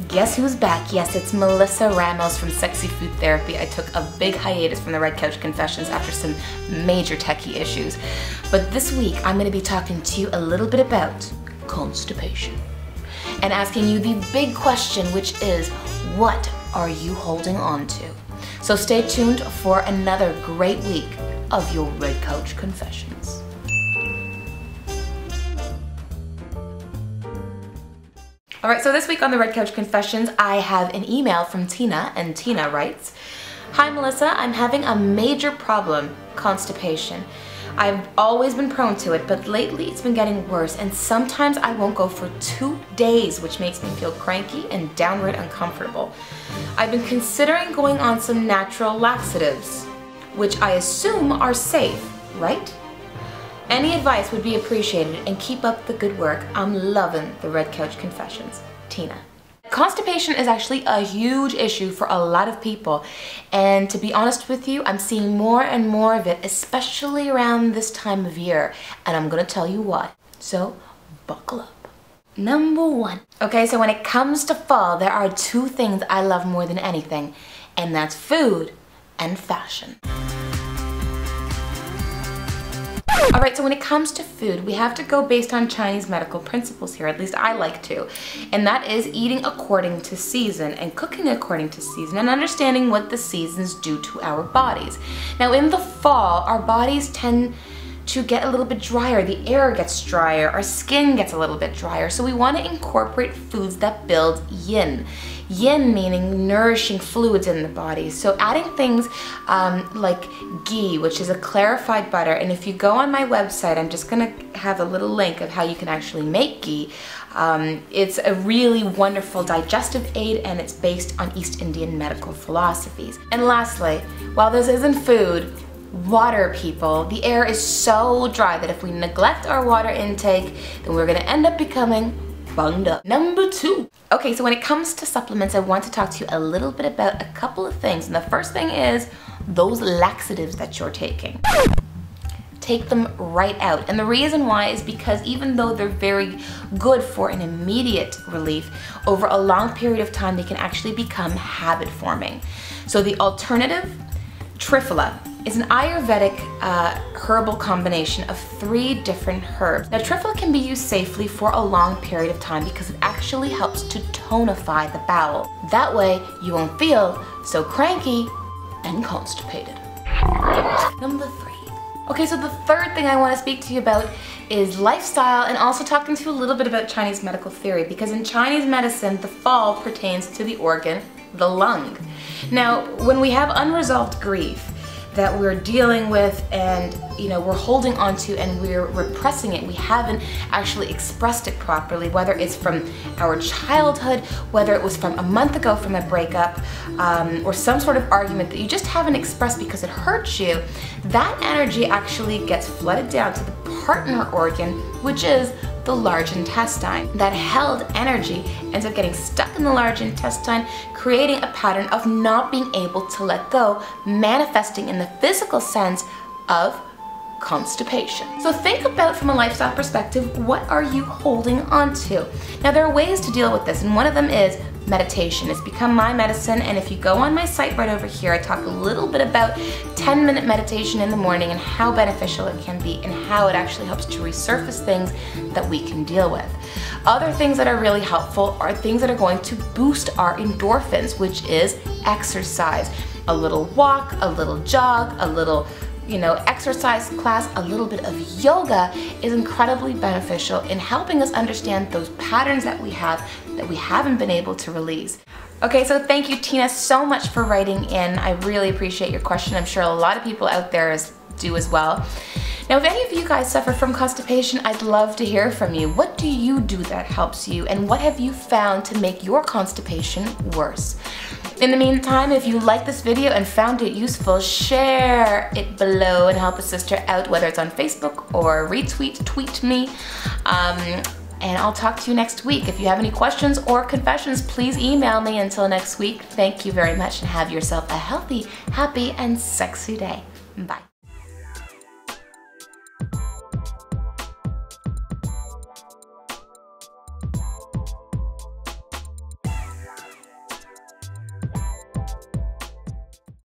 Guess who's back? Yes, it's Melissa Ramos from Sexy Food Therapy. I took a big hiatus from the Red Couch Confessions after some major techie issues. But this week, I'm gonna be talking to you a little bit about constipation and asking you the big question, which is, what are you holding on to? So stay tuned for another great week of your Red Couch Confessions. All right, so this week on the Red Couch Confessions, I have an email from Tina, and Tina writes, "Hi Melissa, I'm having a major problem, constipation. I've always been prone to it, but lately it's been getting worse, and sometimes I won't go for 2 days, which makes me feel cranky and downright uncomfortable. I've been considering going on some natural laxatives, which I assume are safe, right? Any advice would be appreciated, and keep up the good work. I'm loving the Red Couch Confessions. Tina." Constipation is actually a huge issue for a lot of people, and to be honest with you, I'm seeing more and more of it, especially around this time of year, and I'm gonna tell you why. So buckle up. Number 1. Okay, so when it comes to fall, there are 2 things I love more than anything, and that's food and fashion. Alright, so when it comes to food, we have to go based on Chinese medical principles here, at least I like to. And that is eating according to season and cooking according to season and understanding what the seasons do to our bodies. Now in the fall, our bodies tend to get a little bit drier, the air gets drier, our skin gets a little bit drier, so we want to incorporate foods that build yin. Yin meaning nourishing fluids in the body. So adding things like ghee, which is a clarified butter, and if you go on my website, I'm just gonna have a little link of how you can actually make ghee. It's a really wonderful digestive aid, and it's based on East Indian medical philosophies. And lastly, while this isn't food, water, people. The air is so dry that if we neglect our water intake, then we're gonna end up becoming bunged up. Number 2. Okay, so when it comes to supplements, I want to talk to you a little bit about a couple of things. And the first thing is those laxatives that you're taking. Take them right out. And the reason why is because even though they're very good for an immediate relief, over a long period of time, they can actually become habit forming. So the alternative, Triphala, is an Ayurvedic herbal combination of 3 different herbs. Now Triphala can be used safely for a long period of time because it actually helps to tonify the bowel. That way you won't feel so cranky and constipated. Number 3. Okay, so the third thing I want to speak to you about is lifestyle, and also talking to you a little bit about Chinese medical theory, because in Chinese medicine the fall pertains to the organ, the lung. Now when we have unresolved grief that we're dealing with and we're holding on to and we're repressing it, we haven't actually expressed it properly, whether it's from our childhood, whether it was from a month ago from a breakup, or some sort of argument that you just haven't expressed because it hurts you, that energy actually gets flooded down to the partner organ, which is the large intestine. That held energy ends up getting stuck in the large intestine, creating a pattern of not being able to let go, manifesting in the physical sense of constipation. So think about, from a lifestyle perspective, what are you holding on to? Now there are ways to deal with this, and one of them is meditation. It's become my medicine, and if you go on my site right over here, I talk a little bit about 10-minute meditation in the morning and how beneficial it can be and how it actually helps to resurface things that we can deal with. Other things that are really helpful are things that are going to boost our endorphins, which is exercise. A little walk, a little jog, a little exercise class, a little bit of yoga is incredibly beneficial in helping us understand those patterns that we haven't been able to release. Okay, so thank you, Tina, so much for writing in. I really appreciate your question. I'm sure a lot of people out there do as well. Now, if any of you guys suffer from constipation, I'd love to hear from you. What do you do that helps you, and what have you found to make your constipation worse? In the meantime, if you like this video and found it useful, share it below and help a sister out, whether it's on Facebook or tweet me. And I'll talk to you next week. If you have any questions or confessions, please email me. Until next week, thank you very much and have yourself a healthy, happy, and sexy day. Bye.